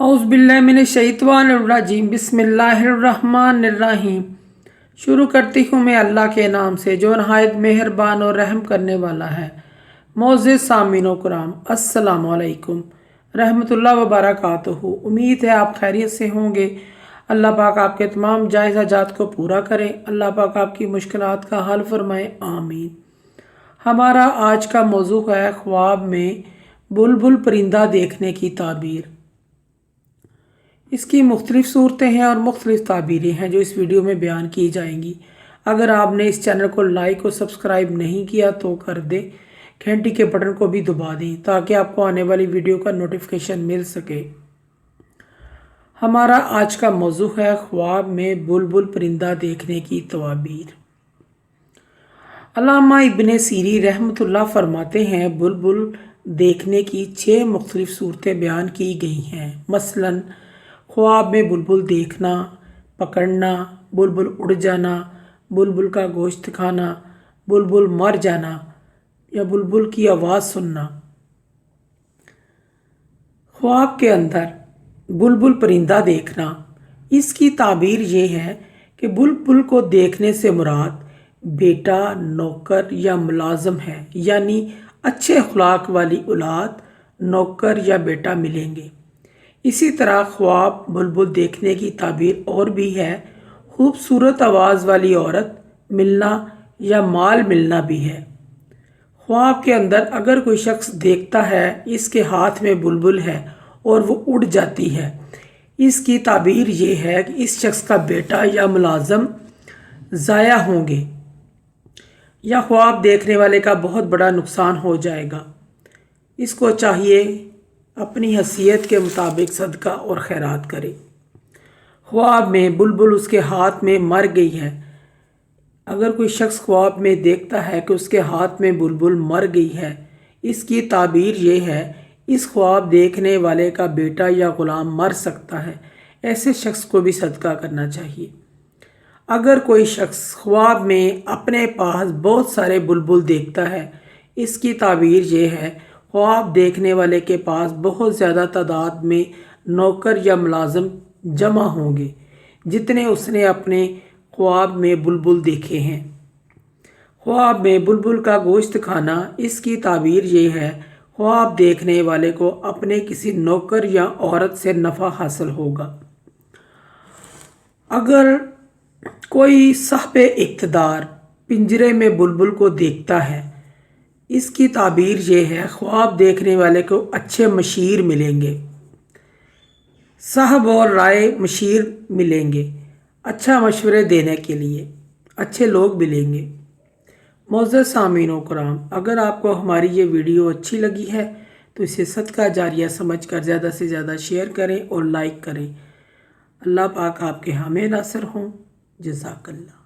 औज़ुबिल्लाहिमिनश्शैतानिर्रजीम बिस्मिल्लाहिर्रहमानिर्रहीम। शुरू करती हूँ मैं अल्लाह के नाम से जो नहायत मेहरबान और रहम करने वाला है। मोअज़्ज़िज़ सामीन कराम, अस्सलामु अलैकुम रहमतुल्लाह व बरकातुहू। उम्मीद है आप खैरियत से होंगे। अल्लाह पाक आपके तमाम जायज़ हाजात को पूरा करें। अल्लाह पाक आपकी मुश्किलात का हल फरमाए, आमीन। हमारा आज का मौजू है ख्वाब में बुलबुल परिंदा देखने की ताबीर। इसकी मुख्तलिफ़ सूरतें हैं और मुख्तलिफ़ ताबीरें हैं जो इस वीडियो में बयान की जाएंगी। अगर आपने इस चैनल को लाइक और सब्सक्राइब नहीं किया तो कर दें, घंटी के बटन को भी दबा दें ताकि आपको आने वाली वीडियो का नोटिफिकेशन मिल सके। हमारा आज का मौजू है ख्वाब में बुलबुल परिंदा देखने की तवाबीर। अल्लामा इब्ने सीरी रहमतुल्लाह फरमाते हैं, बुलबुल देखने की 6 मुख्तलिफ़ सूरतें बयान की गई हैं। मसलन ख्वाब में बुलबुल देखना, पकड़ना, बुलबुल उड़ जाना, बुलबुल का गोश्त खाना, बुलबुल मर जाना या बुलबुल की आवाज़ सुनना। ख्वाब के अंदर बुलबुल परिंदा देखना, इसकी ताबीर ये है कि बुलबुल को देखने से मुराद बेटा, नौकर या मुलाजम है, यानी अच्छे अखलाक वाली औलाद, नौकर या बेटा मिलेंगे। इसी तरह ख्वाब बुलबुल देखने की ताबीर और भी है, खूबसूरत आवाज़ वाली औरत मिलना या माल मिलना भी है। ख्वाब के अंदर अगर कोई शख्स देखता है इसके हाथ में बुलबुल है और वो उड़ जाती है, इसकी ताबीर ये है कि इस शख्स का बेटा या मुलाजम ज़ाया होंगे या ख्वाब देखने वाले का बहुत बड़ा नुकसान हो जाएगा। इसको चाहिए अपनी हैसियत के मुताबिक सदका और खैरात करे। ख्वाब में बुलबुल उसके हाथ में मर गई है, अगर कोई शख्स ख्वाब में देखता है कि उसके हाथ में बुलबुल मर गई है, इसकी ताबीर ये है इस ख्वाब देखने वाले का बेटा या ग़ुलाम मर सकता है, ऐसे शख्स को भी सदका करना चाहिए। अगर कोई शख्स ख्वाब में अपने पास बहुत सारे बुलबुल देखता है, इसकी ताबीर ये है ख्वाब देखने वाले के पास बहुत ज़्यादा तादाद में नौकर या मुलाजिम जमा होंगे जितने उसने अपने ख्वाब में बुलबुल देखे हैं। ख्वाब में बुलबुल का गोश्त खाना, इसकी ताबीर ये है ख्वाब देखने वाले को अपने किसी नौकर या औरत से नफ़ा हासिल होगा। अगर कोई साहिब इक़्तिदार पिंजरे में बुलबुल को देखता है, इसकी ताबीर ये है ख्वाब देखने वाले को अच्छे मशीर मिलेंगे, साहब और राय मशीर मिलेंगे, अच्छा मशवरे देने के लिए अच्छे लोग मिलेंगे। मोअज़्ज़िज़ सामीन कराम, अगर आपको हमारी ये वीडियो अच्छी लगी है तो इसे सदका जारिया समझकर ज़्यादा से ज़्यादा शेयर करें और लाइक करें। अल्लाह पाक आपके हामी नासिर हों। जज़ाकल्लाह।